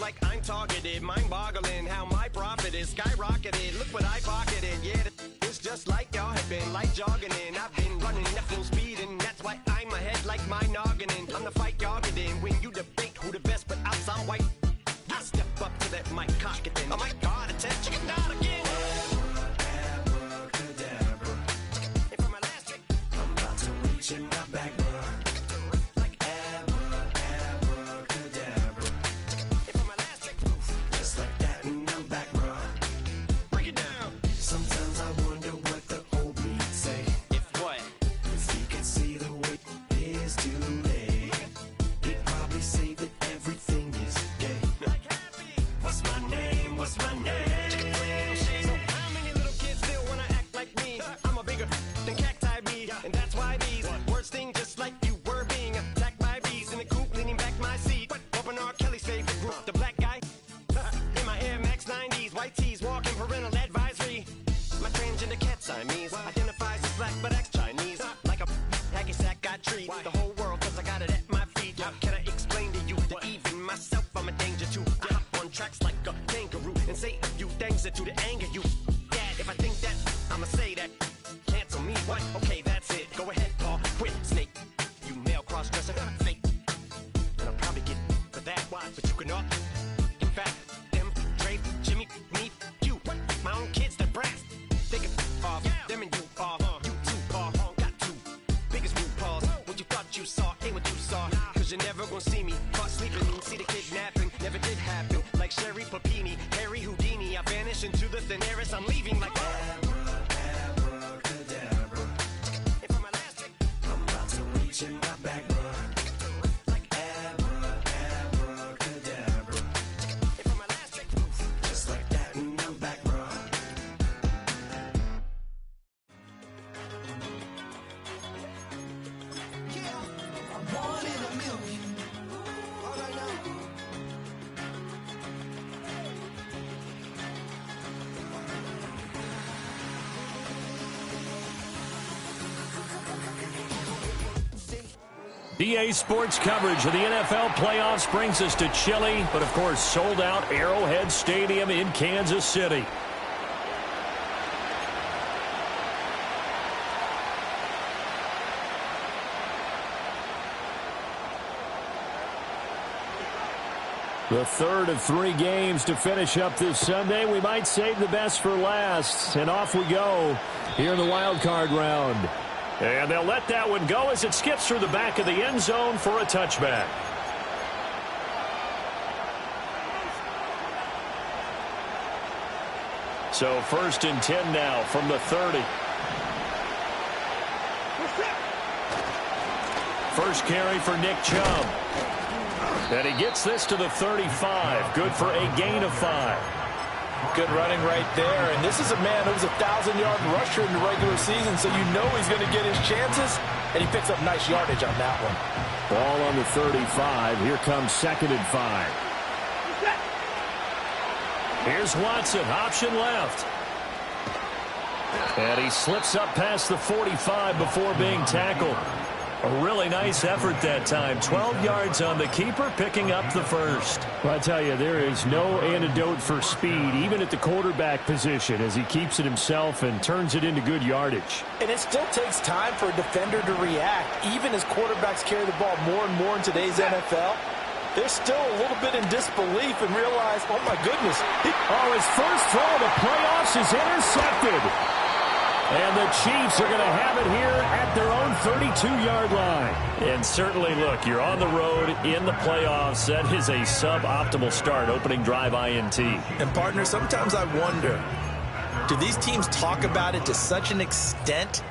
like I'm targeted, mind-boggling how my profit is skyrocketed. Look what I pocketed, yeah, it's just like y'all have been, like jogging in. I've been running at full speed, and that's why I'm ahead like my noggin. I'm the fight y'all get in when you debate who the best, but I'm some white. I step up to that mic, cock it then. Oh my God, it's chicken down again. Abracadabra. And for my last trick, I'm about to reach in my back, bro. The whole world, cause I got it at my feet. How can I explain to you that even myself I'm a danger to? I hop on tracks like a kangaroo and say a few things that to the anger you. Dad, if I think that, I'ma say that. Cancel me, what? Okay, that's it. Go ahead, Paul, quit, snake. You male cross-dresser, fake. And I'll probably get for that, but you can all. In fact, them, Dre, Jimmy, me, you. My own kids, they're brass. They can off, them and you off. You too, Paul, got two biggest blue paws. What you thought you saw ain't what you saw. Cause you're never gonna see me caught sleeping. See the kidnapping, never did happen. Like Sherry Papini, Harry Houdini. I vanish into the thin air as I'm leaving like abracadabra. And for my last trick, I'm about to reach in my back, bro. Like abracadabra. And for my last trick, just like that, and I'm back, bro. One in a million. All right now. EA Sports coverage of the NFL playoffs brings us to Chile, but of course sold out Arrowhead Stadium in Kansas City. The third of three games to finish up this Sunday. We might save the best for last. And off we go here in the wild card round. And they'll let that one go as it skips through the back of the end zone for a touchback. So 1st and 10 now from the 30. First carry for Nick Chubb. And he gets this to the 35. Good for a gain of 5. Good running right there. And this is a man who was a 1,000-yard rusher in the regular season, so you know he's going to get his chances. And he picks up nice yardage on that one. Ball on the 35. Here comes 2nd and 5. Here's Watson, option left. And he slips up past the 45 before being tackled. A really nice effort that time. 12 yards on the keeper, picking up the first. Well, I tell you, there is no antidote for speed, even at the quarterback position, as he keeps it himself and turns it into good yardage. And it still takes time for a defender to react. Even as quarterbacks carry the ball more and more in today's NFL, they're still a little bit in disbelief and realize, oh, my goodness. His first throw of the playoffs is intercepted. And the Chiefs are going to have it here at their own 32-yard line. And certainly, look, you're on the road in the playoffs. That is a suboptimal start, opening drive INT. And, partner, sometimes I wonder, do these teams talk about it to such an extent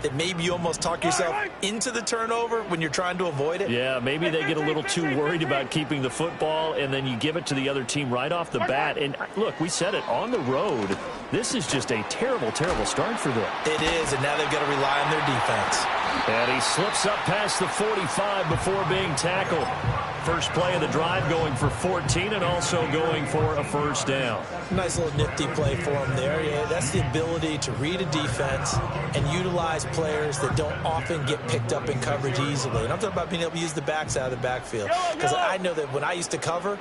that maybe you almost talk yourself into the turnover when you're trying to avoid it? Yeah, maybe they get a little too worried about keeping the football, and then you give it to the other team right off the bat. And, look, we said it, on the road, this is just a terrible, terrible start for them. It is, and now they've got to rely on their defense. And he slips up past the 45 before being tackled. first play of the drive, going for 14 and also going for a first down. Nice little nifty play for him there. Yeah, that's the ability to read a defense and utilize players that don't often get picked up in coverage easily. And I'm talking about being able to use the backs out of the backfield. Because I know that when I used to cover,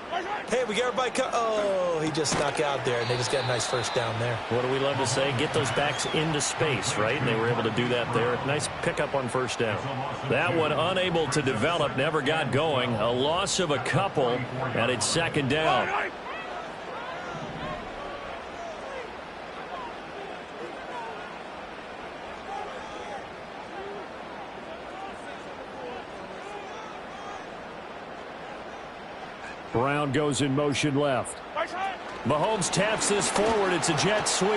hey, we got everybody oh, he just snuck out there, and they just got a nice first down there. What do we love to say? Get those backs into space, right? And they were able to do that there. Nice pickup on first down. That one unable to develop, never got going. A loss of a couple, and it's second down. Brown goes in motion left. Mahomes taps this forward. It's a jet sweep.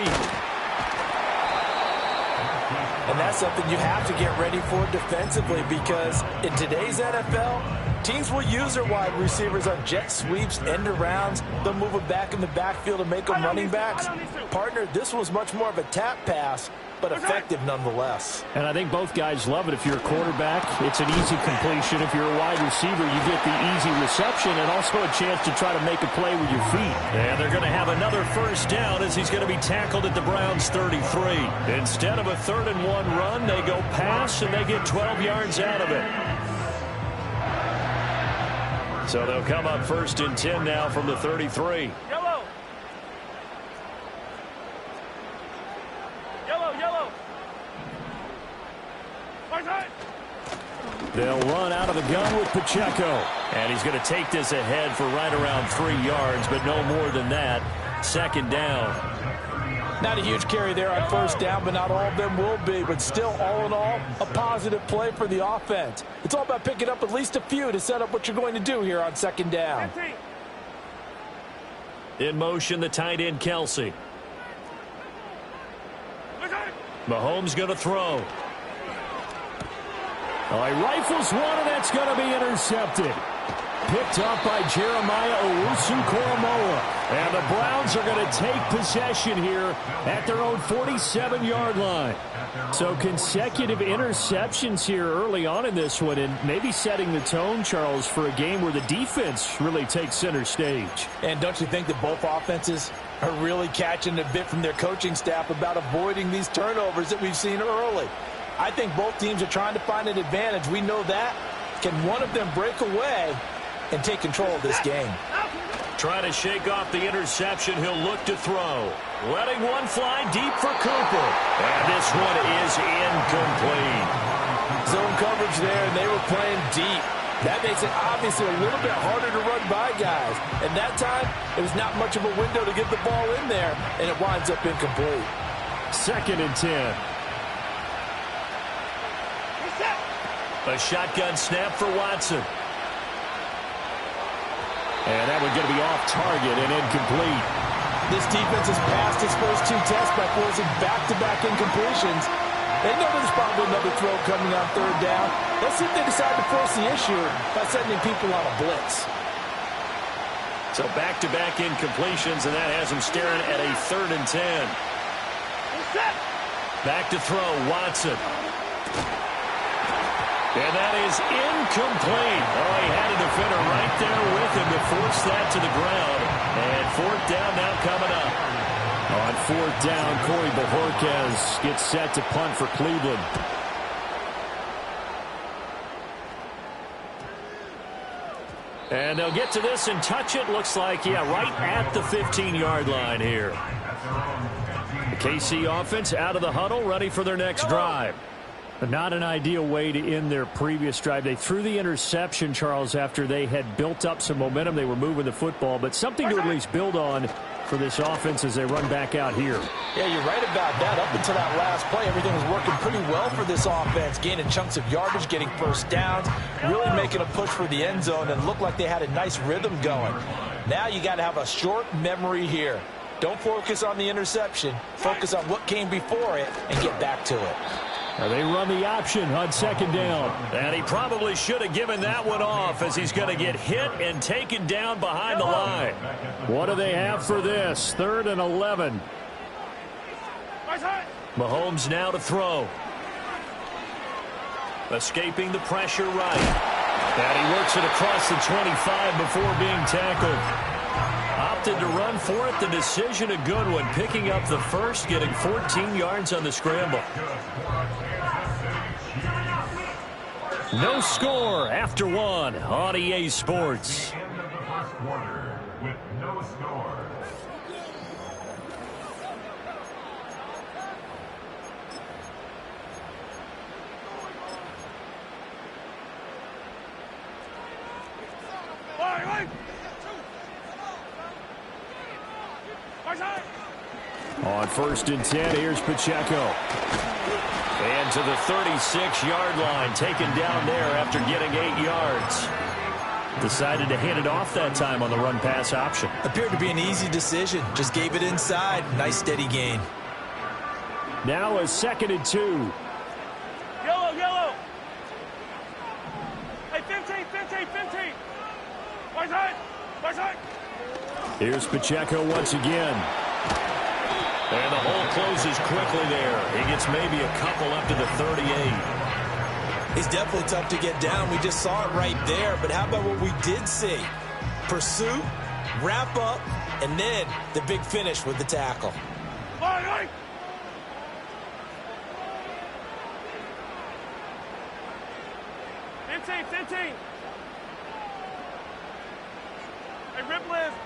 And that's something you have to get ready for defensively, because in today's NFL, teams will use their wide receivers on jet sweeps, end arounds. They'll move them back in the backfield and make them running backs. Partner, this was much more of a tap pass, but effective nonetheless. And I think both guys love it. If you're a quarterback, it's an easy completion. If you're a wide receiver, you get the easy reception and also a chance to try to make a play with your feet. And they're going to have another first down as he's going to be tackled at the Browns' 33. Instead of a 3rd-and-1 run, they go pass and they get 12 yards out of it. So they'll come up 1st and 10 now from the 33. They'll run out of the gun with Pacheco. And he's going to take this ahead for right around 3 yards, but no more than that. Second down. Not a huge carry there on first down, but not all of them will be. But still, all in all, a positive play for the offense. It's all about picking up at least a few to set up what you're going to do here on second down. In motion, the tight end, Kelsey. Mahomes going to throw. Oh, he rifles one, and that's going to be intercepted. Picked up by Jeremiah Owusu-Koramoah. And the Browns are going to take possession here at their own 47-yard line. So consecutive interceptions here early on in this one, and maybe setting the tone, Charles, for a game where the defense really takes center stage. And don't you think that both offenses are really catching a bit from their coaching staff about avoiding these turnovers that we've seen early? I think both teams are trying to find an advantage. We know that. Can one of them break away and take control of this game? Trying to shake off the interception. He'll look to throw. Letting one fly deep for Cooper. And this one is incomplete. Zone coverage there, and they were playing deep. That makes it obviously a little bit harder to run by guys. And that time, it was not much of a window to get the ball in there, and it winds up incomplete. 2nd and 10. A shotgun snap for Watson. And that one's going to be off target and incomplete. This defense has passed its first 2 tests by forcing back-to-back incompletions. They know there's probably another throw coming on 3rd down. Let's see if they decide to force the issue by sending people on a blitz. So back-to-back incompletions, and that has them staring at a 3rd and 10. Back to throw, Watson. And that is incomplete. Oh, he had a defender right there with him to force that to the ground. And 4th down now coming up. On 4th down, Corey Bojorquez gets set to punt for Cleveland. And they'll get to this and touch it. Looks like, yeah, right at the 15-yard line here. The KC offense out of the huddle, ready for their next drive. Not an ideal way to end their previous drive. They threw the interception, Charles, after they had built up some momentum. They were moving the football, but something to at least build on for this offense as they run back out here. Yeah, you're right about that. Up until that last play, everything was working pretty well for this offense, gaining chunks of yardage, getting first downs, really making a push for the end zone, and looked like they had a nice rhythm going. Now you got to have a short memory here. Don't focus on the interception. Focus on what came before it and get back to it. They run the option on 2nd down. And he probably should have given that one off as he's going to get hit and taken down behind the line. What do they have for this? 3rd and 11. Mahomes now to throw. Escaping the pressure right. And he works it across the 25 before being tackled. Opted to run for it. The decision a good one. Picking up the first, getting 14 yards on the scramble. No score after one on EA Sports. On 1st and 10, here's Pacheco. And to the 36-yard line, taken down there after getting 8 yards. Decided to hand it off that time on the run-pass option. Appeared to be an easy decision. Just gave it inside. Nice steady gain. Now a 2nd and 2. Yellow, yellow. Hey, 15. Right side. Here's Pacheco once again. And the hole closes quickly there. He gets maybe a couple up to the 38. He's definitely tough to get down. We just saw it right there. But how about what we did see? Pursuit, wrap up, and then the big finish with the tackle. Right. 15. Hey, rip list.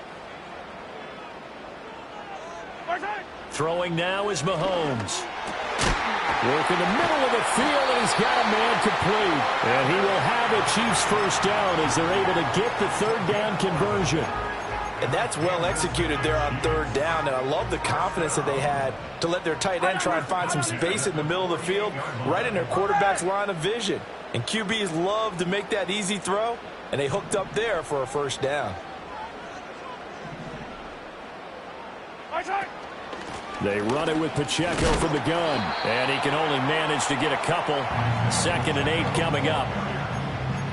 Right side. Throwing now is Mahomes. Work in the middle of the field, and he's got a man complete. And he will have a Chiefs first down as they're able to get the 3rd down conversion. And that's well executed there on 3rd down. And I love the confidence that they had to let their tight end try and find some space in the middle of the field, right in their quarterback's line of vision. And QBs love to make that easy throw, and they hooked up there for a first down. Right side. They run it with Pacheco from the gun, and he can only manage to get a couple. 2nd and 8 coming up.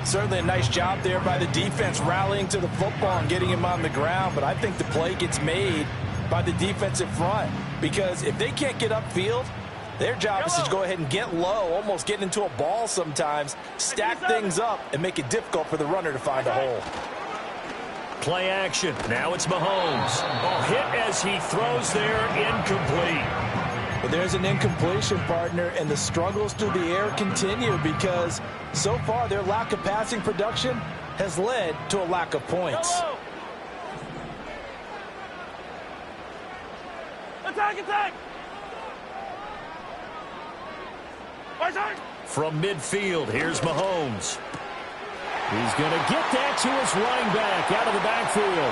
Certainly a nice job there by the defense rallying to the football and getting him on the ground, but I think the play gets made by the defensive front, because if they can't get upfield, their job is to go ahead and get low, almost get into a ball sometimes, stack things up, and make it difficult for the runner to find a hole. Play action. Now it's Mahomes. Oh, hit as he throws there, incomplete. But there's an incompletion, partner, and the struggles through the air continue because so far their lack of passing production has led to a lack of points. Attack. Right side. From midfield, here's Mahomes. He's going to get that to his running back out of the backfield.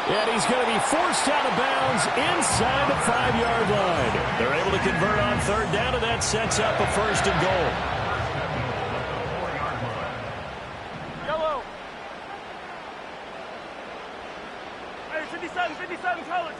And he's going to be forced out of bounds inside the 5-yard line. They're able to convert on 3rd down, and that sets up a 1st and goal. Yellow. Hey, 57 color.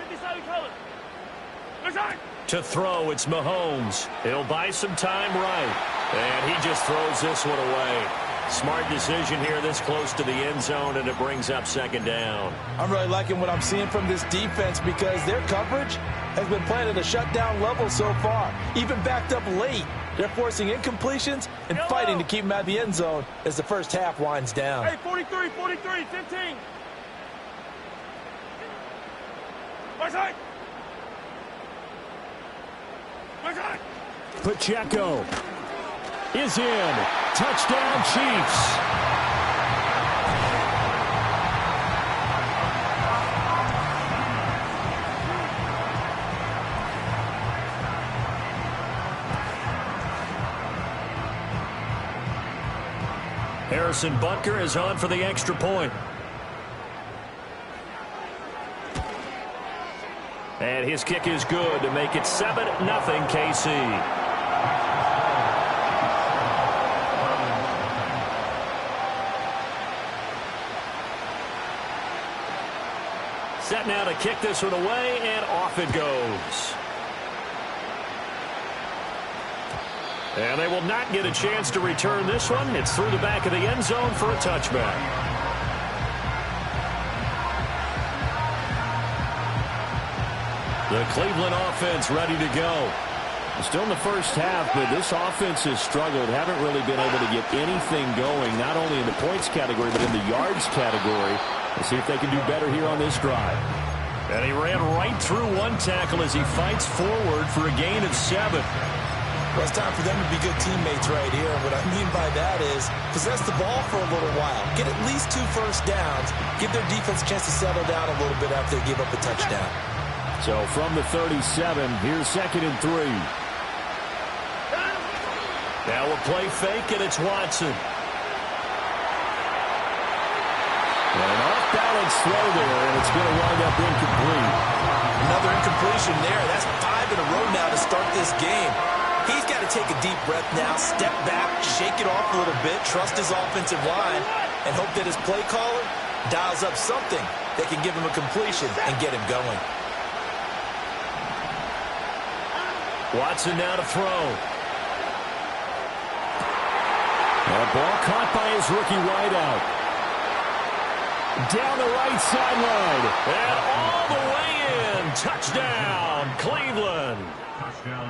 Right side. To throw, it's Mahomes. He'll buy some time right. And he just throws this one away. Smart decision here this close to the end zone, and it brings up 2nd down. I'm really liking what I'm seeing from this defense because their coverage has been playing at a shutdown level so far. Even backed up late, they're forcing incompletions and fighting to keep them out of the end zone as the first half winds down. Hey, 43, 15. Right side. Pacheco is in. Touchdown, Chiefs. Harrison Butker is on for the extra point. And his kick is good to make it 7-0 KC. Set now to kick this one away, and off it goes. And they will not get a chance to return this one. It's through the back of the end zone for a touchback. The Cleveland offense ready to go. Still in the first half, but this offense has struggled. Haven't really been able to get anything going, not only in the points category, but in the yards category. Let's see if they can do better here on this drive. And he ran right through one tackle as he fights forward for a gain of 7. Well, it's time for them to be good teammates right here. What I mean by that is possess the ball for a little while. Get at least 2 first downs. Give their defense a chance to settle down a little bit after they give up a touchdown. So from the 37, here's 2nd and 3. Now a play fake, and it's Watson. And an off-balance throw there, and it's going to wind up incomplete. Another incompletion there. That's 5 in a row now to start this game. He's got to take a deep breath now, step back, shake it off a little bit, trust his offensive line, and hope that his play caller dials up something that can give him a completion and get him going. Watson now to throw. That ball caught by his rookie wideout. Down the right sideline. And all the way in. Touchdown, Cleveland.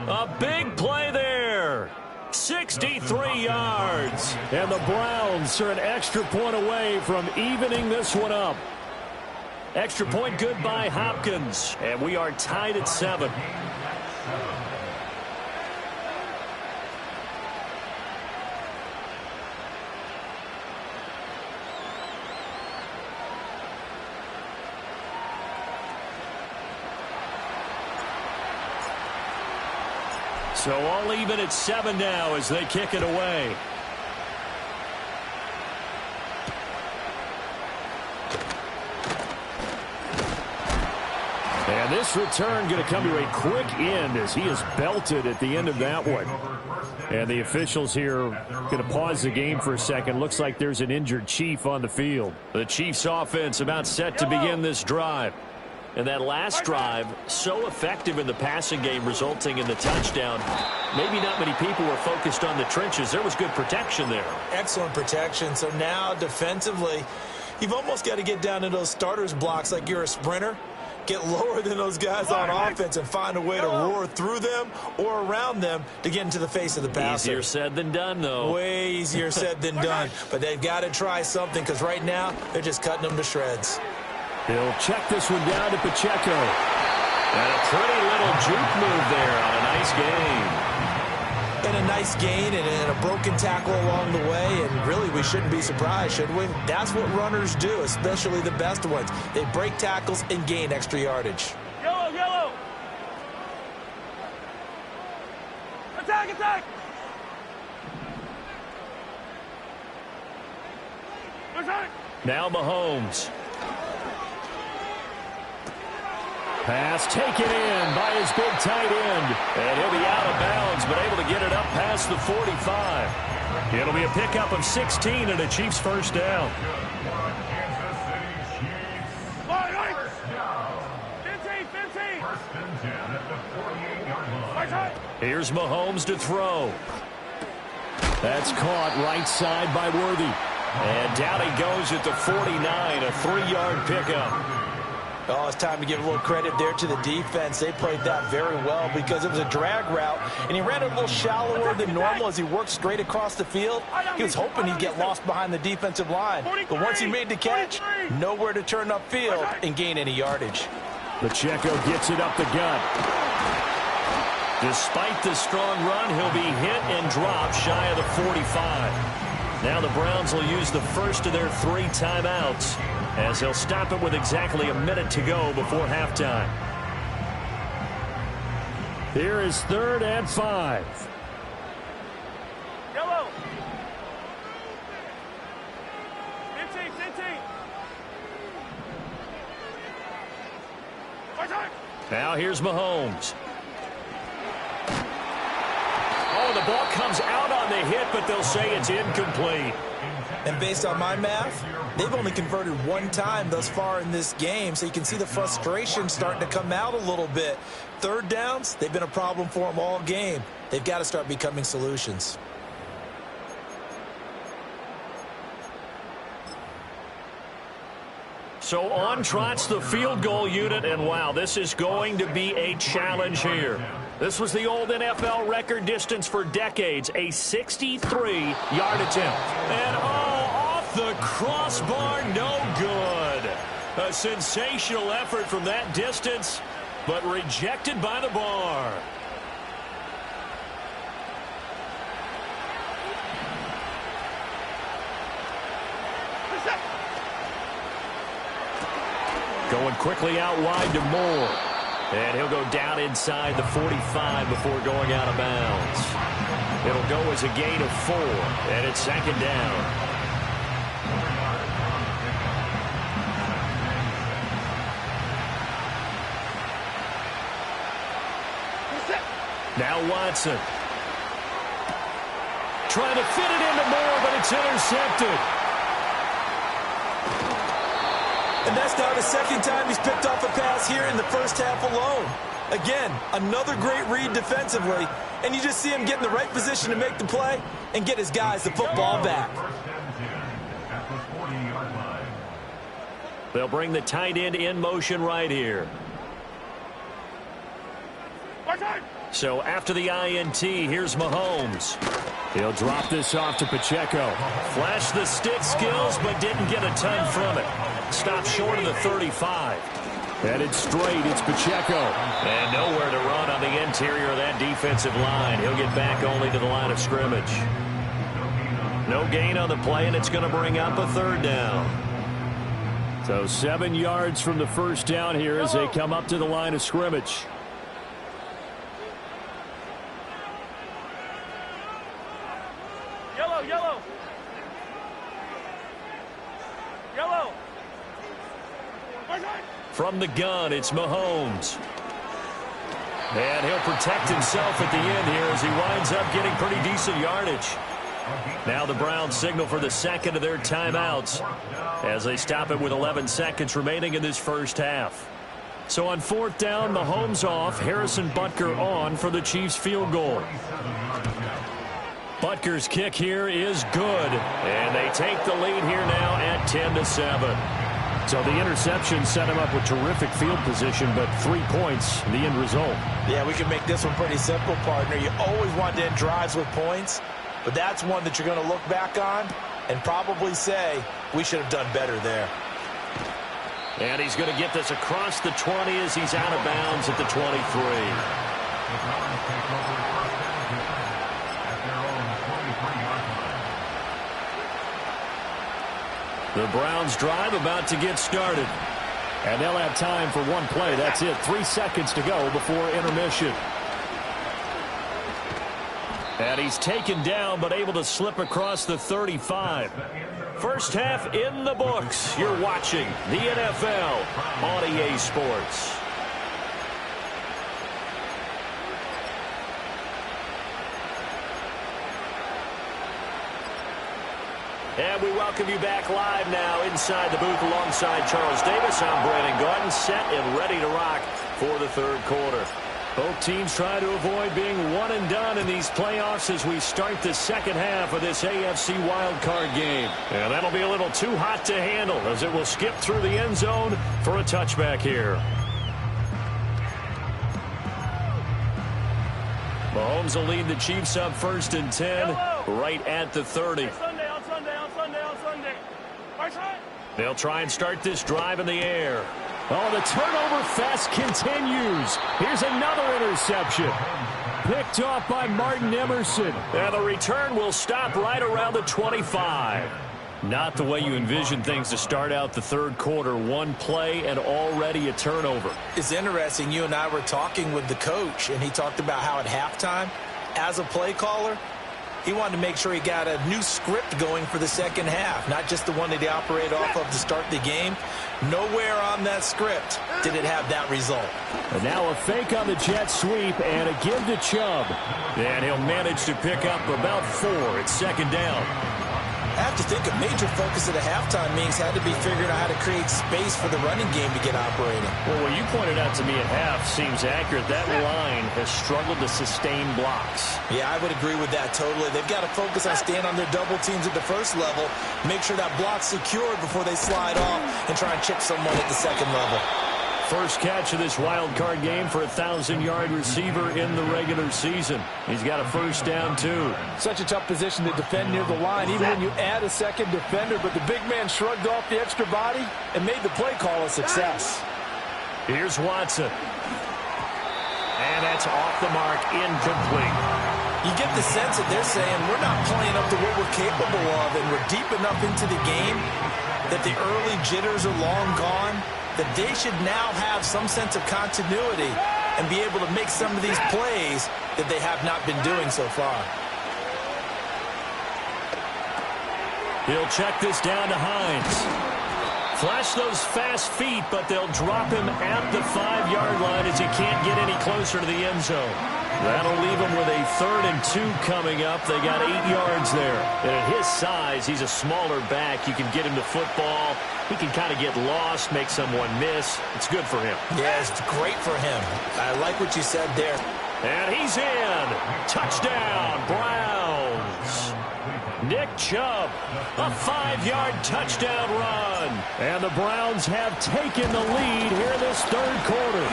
A big play there. 63 yards. And the Browns are an extra point away from evening this one up. Extra point good by Hopkins. And we are tied at 7. So all even at 7 now as they kick it away. And this return going to come to a quick end as he is belted at the end of that one. And the officials here going to pause the game for a second. Looks like there's an injured Chief on the field. The Chiefs offense about set to begin this drive. And that last drive, so effective in the passing game, resulting in the touchdown. Maybe not many people were focused on the trenches. There was good protection there. Excellent protection. So now defensively, you've almost got to get down to those starters blocks like you're a sprinter. Get lower than those guys on offense and find a way to roar through them or around them to get into the face of the passer. Easier said than done, though. Way easier said than done. But they've got to try something because right now they're just cutting them to shreds. He'll check this one down to Pacheco. And a pretty little juke move there on a nice gain. And a nice gain and a broken tackle along the way. And really, we shouldn't be surprised, should we? That's what runners do, especially the best ones. They break tackles and gain extra yardage. Yellow, yellow. Attack, attack. Attack. Now Mahomes. Pass taken in by his big tight end. And he'll be out of bounds, but able to get it up past the 45. It'll be a pickup of 16 and a Chiefs first down. Here's Mahomes to throw. That's caught right side by Worthy. And down he goes at the 49, a 3-yard pickup. Oh, it's time to give a little credit there to the defense. They played that very well because it was a drag route, and he ran it a little shallower than normal as he worked straight across the field. He was hoping he'd get lost behind the defensive line. But once he made the catch, nowhere to turn upfield and gain any yardage. Pacheco gets it up the gut. Despite the strong run, he'll be hit and dropped shy of the 45. Now the Browns will use the first of their 3 timeouts, as they'll stop it with exactly a minute to go before halftime. Here is 3rd and 5. Yellow. 15, 15. Attack. Now here's Mahomes. Oh, the ball comes out on the hit, but they'll say it's incomplete. And based on my math, they've only converted 1 time thus far in this game, so you can see the frustration starting to come out a little bit. 3rd downs, they've been a problem for them all game. They've got to start becoming solutions. So on trots the field goal unit, and wow, this is going to be a challenge here. This was the old NFL record distance for decades, a 63-yard attempt. And, off the crossbar, no good. A sensational effort from that distance, but rejected by the bar. Going quickly out wide to Moore. And he'll go down inside the 45 before going out of bounds. It'll go as a gain of 4, and it's second down. Now Watson. Trying to fit it into Moore, but it's intercepted. And that's now the second time he's picked off a pass here in the first half alone. Again, another great read defensively, and you just see him get in the right position to make the play and get his guys the football back. They'll bring the tight end in motion right here. So after the INT, here's Mahomes. He'll drop this off to Pacheco. Flashed the stick skills, but didn't get a ton from it. Stopped short of the 35. Headed straight, it's Pacheco. And nowhere to run on the interior of that defensive line. He'll get back only to the line of scrimmage. No gain on the play, and it's going to bring up a third down. So 7 yards from the first down here as they come up to the line of scrimmage. Yellow. From the gun, it's Mahomes. And he'll protect himself at the end here as he winds up getting pretty decent yardage. Now the Browns signal for the second of their timeouts as they stop it with 11 seconds remaining in this first half. So on fourth down, Mahomes off, Harrison Butker on for the Chiefs field goal. Butker's kick here is good, and they take the lead here now at 10-7. So the interception set him up with terrific field position, but 3 points, the end result. Yeah, we can make this one pretty simple, partner. You always want to end drives with points, but that's one that you're going to look back on and probably say, we should have done better there. And he's going to get this across the 20 as he's out of bounds at the 23. The Browns drive about to get started. And they'll have time for one play. That's it. 3 seconds to go before intermission. And he's taken down but able to slip across the 35. First half in the books. You're watching the NFL on EA Sports. And we welcome you back live now inside the booth alongside Charles Davis. I'm Brandon Gordon, set and ready to rock for the third quarter. Both teams try to avoid being one and done in these playoffs as we start the second half of this AFC wildcard game. And that'll be a little too hot to handle as it will skip through the end zone for a touchback here. Mahomes will lead the Chiefs up 1st and 10 right at the 30. They'll try and start this drive in the air. Oh, the turnover fest continues. Here's another interception. Picked off by Martin Emerson. And the return will stop right around the 25. Not the way you envision things to start out the third quarter. One play and already a turnover. It's interesting. You and I were talking with the coach, and he talked about how at halftime, as a play caller, he wanted to make sure he got a new script going for the second half, not just the one that he operated off of to start the game. Nowhere on that script did it have that result. And now a fake on the jet sweep and a give to Chubb. And he'll manage to pick up about 4. It's second down. I have to think a major focus of the halftime meetings had to be figuring out how to create space for the running game to get operating. Well, what you pointed out to me at half seems accurate. That line has struggled to sustain blocks. Yeah, I would agree with that totally. They've got to focus on staying on their double teams at the first level, make sure that block's secured before they slide off and try and chip someone at the second level. First catch of this wild card game for a 1,000-yard receiver in the regular season. He's got a first down, too. Such a tough position to defend near the line, even when you add a second defender. But the big man shrugged off the extra body and made the play call a success. Here's Watson. And that's off the mark, incomplete. You get the sense that they're saying we're not playing up to what we're capable of, and we're deep enough into the game that the early jitters are long gone, that they should now have some sense of continuity and be able to make some of these plays that they have not been doing so far. He'll check this down to Hines. Flash those fast feet, but they'll drop him at the 5-yard line as he can't get any closer to the end zone. That'll leave him with a 3rd and 2 coming up. They got 8 yards there. And at his size, he's a smaller back. You can get him the football. He can kind of get lost, make someone miss. It's good for him. Yeah, it's great for him. I like what you said there. And he's in. Touchdown, Browns. Nick Chubb, a 5-yard touchdown run. And the Browns have taken the lead here this 3rd quarter.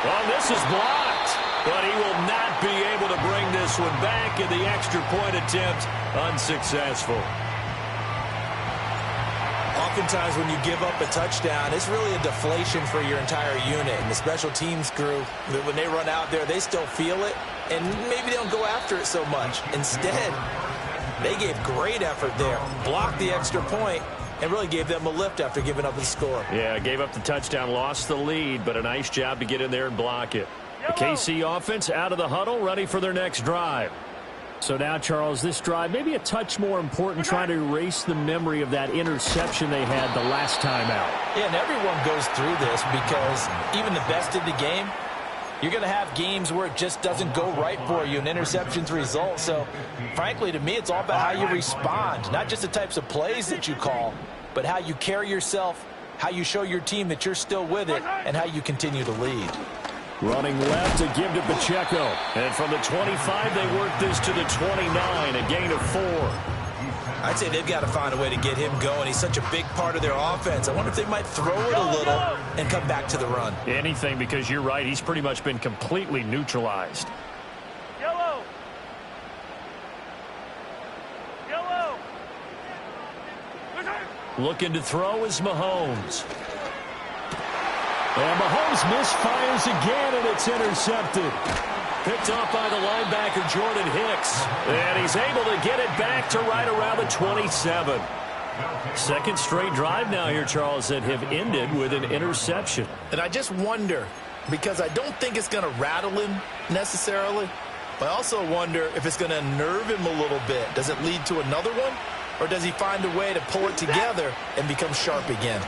Well, this is blocked, but he will not be able to bring this one back, in the extra point attempt unsuccessful. Oftentimes when you give up a touchdown, it's really a deflation for your entire unit. And the special teams crew, when they run out there, they still feel it, and maybe they don't go after it so much. Instead, they gave great effort there, blocked the extra point, and really gave them a lift after giving up the score. Yeah, gave up the touchdown, lost the lead, but a nice job to get in there and block it. The KC offense out of the huddle, ready for their next drive. So now, Charles, this drive maybe a touch more important, trying to erase the memory of that interception they had the last time out. Yeah, and everyone goes through this because even the best in the game, you're going to have games where it just doesn't go right for you, and interceptions result. So, frankly, to me, it's all about how you respond, not just the types of plays that you call, but how you carry yourself, how you show your team that you're still with it, and how you continue to lead. Running left to give to Pacheco. And from the 25, they work this to the 29, a gain of 4. I'd say they've got to find a way to get him going. He's such a big part of their offense. I wonder if they might throw it a little and come back to the run. Anything, because you're right. He's pretty much been completely neutralized. Yellow. Yellow. Looking to throw is Mahomes. And Mahomes misfires again, and it's intercepted. Picked off by the linebacker, Jordan Hicks. And he's able to get it back to right around the 27. Second straight drive now here, Charles, that have ended with an interception. And I just wonder, because I don't think it's going to rattle him necessarily, but I also wonder if it's going to unnerve him a little bit. Does it lead to another one? Or does he find a way to pull it together and become sharp again?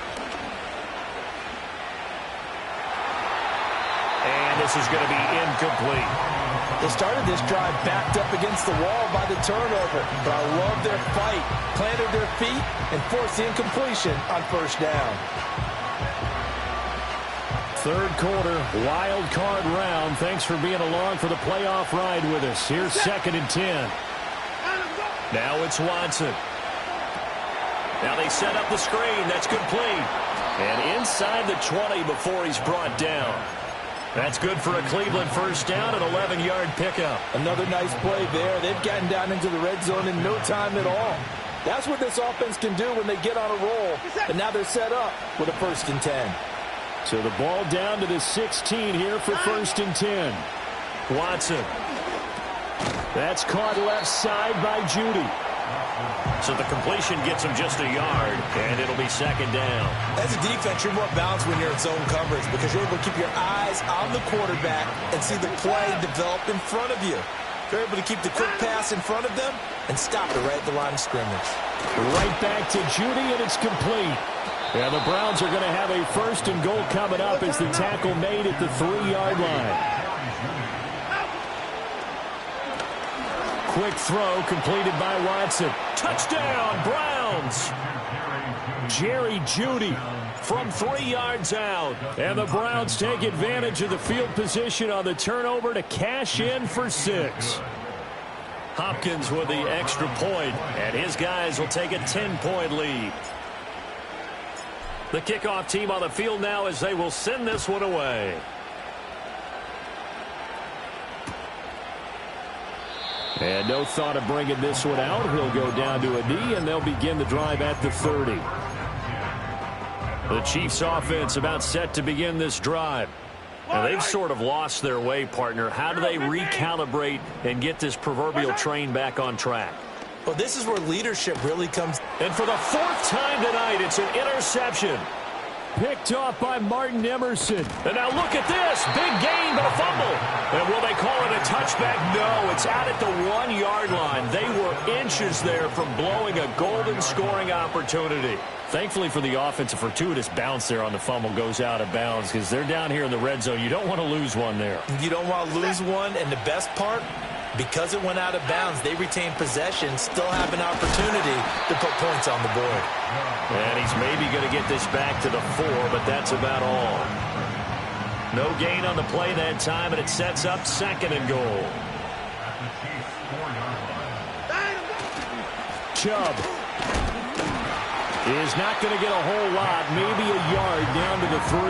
And this is going to be incomplete. They started this drive backed up against the wall by the turnover, but I love their fight, planted their feet, and forced the incompletion on first down. 3rd quarter, wild card round. Thanks for being along for the playoff ride with us. Here's 2nd and 10. Now it's Watson. Now they set up the screen. That's complete. And inside the 20 before he's brought down. That's good for a Cleveland first down, an 11-yard pickup. Another nice play there. They've gotten down into the red zone in no time at all. That's what this offense can do when they get on a roll. And now they're set up with a 1st and 10. So the ball down to the 16 here for 1st and 10. Watson. That's caught left side by Judy. So the completion gets him just a yard, and it'll be 2nd down. As a defense, you're more balanced when you're in zone coverage because you're able to keep your eyes on the quarterback and see the play develop in front of you. You're able to keep the quick pass in front of them and stop it right at the line of scrimmage. Right back to Judy, and it's complete. And the Browns are going to have a 1st and goal coming up as the tackle made at the 3-yard line. Quick throw completed by Watson. Touchdown, Browns! Jerry Jeudy from 3 yards out. And the Browns take advantage of the field position on the turnover to cash in for 6. Hopkins with the extra point, and his guys will take a 10-point lead. The kickoff team on the field now as they will send this one away. And no thought of bringing this one out. He'll go down to a knee, and they'll begin the drive at the 30. The Chiefs offense about set to begin this drive. And they've sort of lost their way, partner. How do they recalibrate and get this proverbial train back on track? Well, this is where leadership really comes. And for the fourth time tonight, it's an interception. Picked off by Martin Emerson. And now look at this. Big gain, but a fumble. And will they call it a touchback? No, it's out at the 1-yard line. They were inches there from blowing a golden scoring opportunity. Thankfully for the offense, a fortuitous bounce there on the fumble goes out of bounds because they're down here in the red zone. You don't want to lose one there. You don't want to lose one, and the best part, because it went out of bounds, they retain possession, still have an opportunity to put points on the board. And he's maybe going to get this back to the 4, but that's about all. No gain on the play that time, and it sets up 2nd and goal. Chubb is not going to get a whole lot, maybe a yard down to the 3.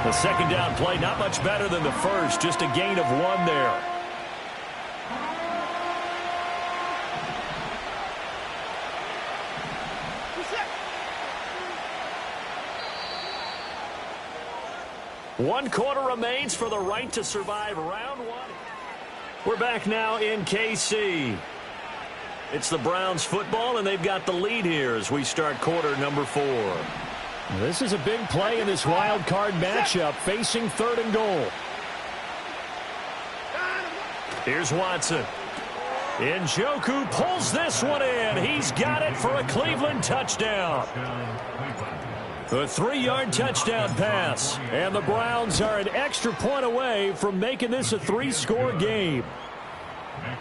The second down play, not much better than the first, just a gain of 1 there. One quarter remains for the right to survive round 1. We're back now in KC. It's the Browns football, and they've got the lead here as we start quarter number 4. This is a big play in this wild card matchup, facing 3rd and goal. Here's Watson. Ncaa24 pulls this one in. He's got it for a Cleveland touchdown. A 3-yard touchdown pass. And the Browns are an extra point away from making this a 3-score game.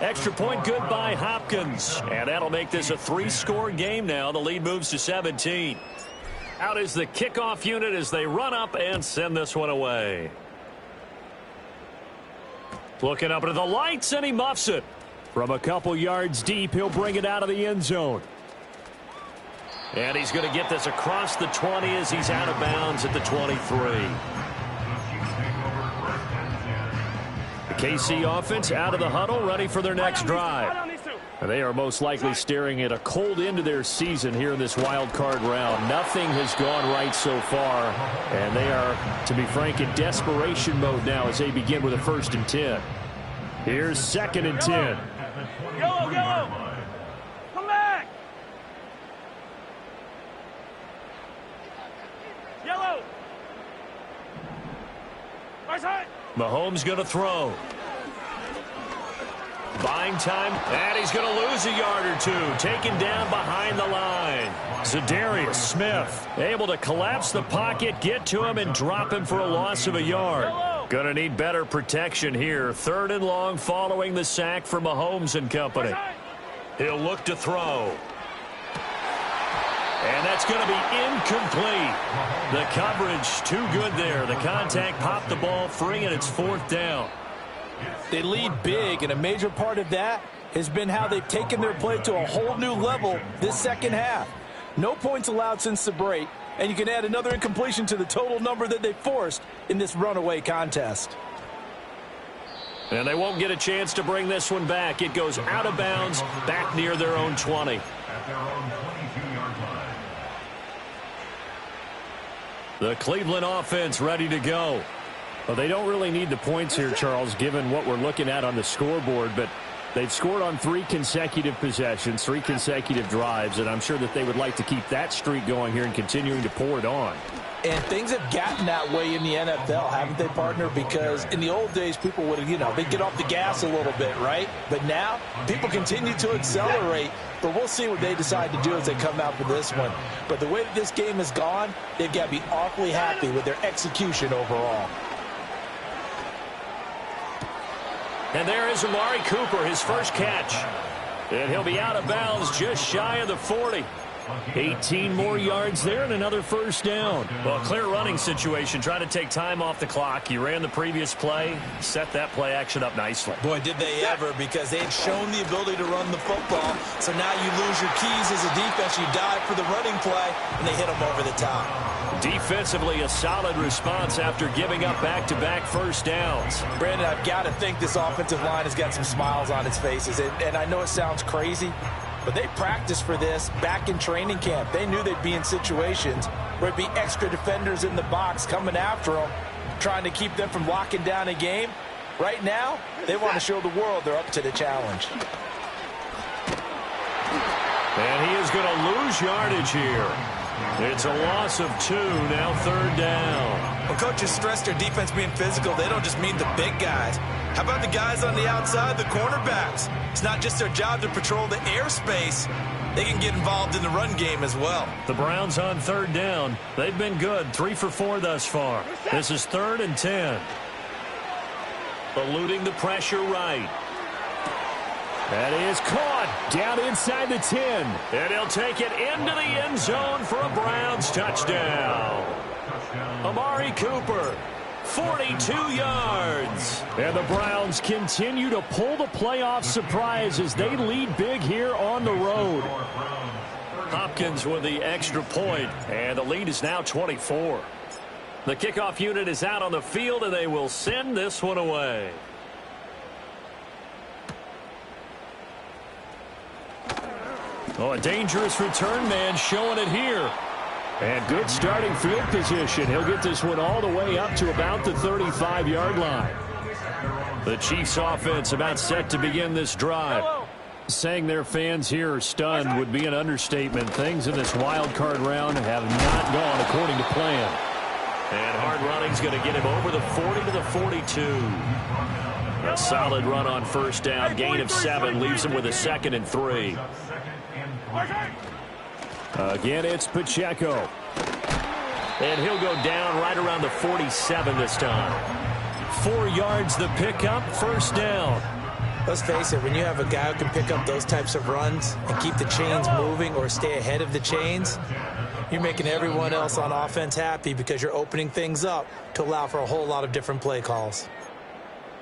Extra point good by Hopkins. And that'll make this a 3-score game now. The lead moves to 17. Out is the kickoff unit as they run up and send this one away. Looking up into the lights, and he muffs it. From a couple yards deep, he'll bring it out of the end zone. And he's going to get this across the 20 as he's out of bounds at the 23. The KC offense out of the huddle, ready for their next drive. And they are most likely staring at a cold end to their season here in this wild card round. Nothing has gone right so far, and they are, to be frank, in desperation mode now as they begin with a 1st and 10. Here's 2nd and 10. Yellow. Come back. Yellow. Right side. Mahomes going to throw. Buying time, and he's going to lose a yard or 2. Taken down behind the line. Zadarius Smith able to collapse the pocket, get to him, and drop him for a loss of a yard. Going to need better protection here. 3rd and long following the sack for Mahomes and company. He'll look to throw. And that's going to be incomplete. The coverage too good there. The contact popped the ball free, and it's 4th down. They lead big, and a major part of that has been how they've taken their play to a whole new level this second half. No points allowed since the break, and you can add another incompletion to the total number that they forced in this runaway contest. And they won't get a chance to bring this one back. It goes out of bounds, back near their own 20. The Cleveland offense ready to go. Well, they don't really need the points here, Charles, given what we're looking at on the scoreboard, but they've scored on 3 consecutive possessions, 3 consecutive drives, and I'm sure that they would like to keep that streak going here and continuing to pour it on. And things have gotten that way in the NFL, haven't they, partner? Because in the old days, people would, they'd get off the gas a little bit, right? But now, people continue to accelerate, but we'll see what they decide to do as they come out with this one. But the way that this game has gone, they've got to be awfully happy with their execution overall. And there is Amari Cooper, his first catch. And he'll be out of bounds just shy of the 40. 18 more yards there and another first down. Well, clear running situation. Try to take time off the clock. You ran the previous play, set that play action up nicely. Boy, did they ever, because they had shown the ability to run the football. So now you lose your keys as a defense. You dive for the running play, and they hit them over the top. Defensively, a solid response after giving up back-to-back first downs. Brandon, I've got to think this offensive line has got some smiles on its faces. And I know it sounds crazy, but they practiced for this back in training camp. They knew they'd be in situations where it'd be extra defenders in the box coming after them, trying to keep them from locking down a game. Right now, they want to show the world they're up to the challenge. And he is going to lose yardage here. It's a loss of 2, now third down. When coaches stress their defense being physical, they don't just mean the big guys. How about the guys on the outside, the cornerbacks? It's not just their job to patrol the airspace. They can get involved in the run game as well. The Browns on third down. They've been good, 3 for 4 thus far. This is 3rd and 10. Eluding the pressure right. That is caught down inside the 10. And he'll take it into the end zone for a Browns touchdown. Amari Cooper, 42 yards. And the Browns continue to pull the playoff surprise as they lead big here on the road. Hopkins with the extra point, and the lead is now 24. The kickoff unit is out on the field, and they will send this one away. Oh, a dangerous return man showing it here. And good starting field position. He'll get this one all the way up to about the 35-yard line. The Chiefs offense about set to begin this drive. Saying their fans here are stunned would be an understatement. Things in this wild card round have not gone according to plan. And hard running's going to get him over the 40 to the 42. A solid run on first down. Gain of 7 leaves him with a 2nd and 3. Again, it's Pacheco. And he'll go down right around the 47 this time. 4 yards the pickup, first down. Let's face it, when you have a guy who can pick up those types of runs and keep the chains moving or stay ahead of the chains, you're making everyone else on offense happy because you're opening things up to allow for a whole lot of different play calls.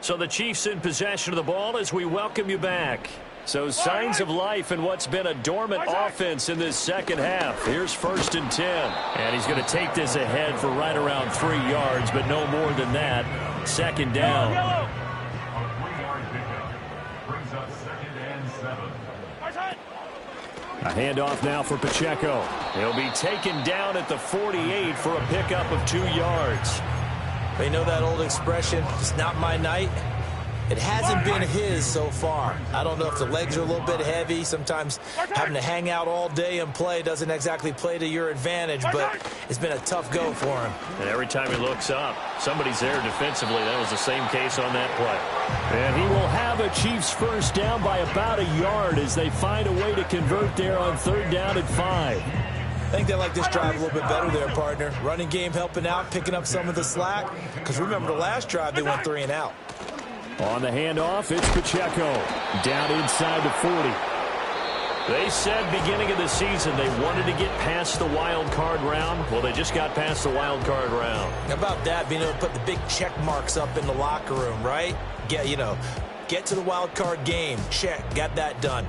So the Chiefs in possession of the ball as we welcome you back. So signs of life in what's been a dormant offense in this second half. Here's 1st and 10. And he's going to take this ahead for right around 3 yards, but no more than that. 2nd down. A handoff now for Pacheco. He'll be taken down at the 48 for a pickup of 2 yards. They know that old expression, it's not my night. It hasn't been his so far. I don't know if the legs are a little bit heavy. Sometimes having to hang out all day and play doesn't exactly play to your advantage, but it's been a tough go for him. And every time he looks up, somebody's there defensively. That was the same case on that play. And he will have a Chiefs first down by about a yard as they find a way to convert there on 3rd down at 5. I think they like this drive a little bit better there, partner. Running game helping out, picking up some of the slack. Because remember the last drive, they went 3 and out. On the handoff, it's Pacheco. Down inside the 40. They said beginning of the season they wanted to get past the wild card round. Well, they just got past the wild card round. How about that, being able to put the big check marks up in the locker room, right? Get to the wild card game. Check. Got that done.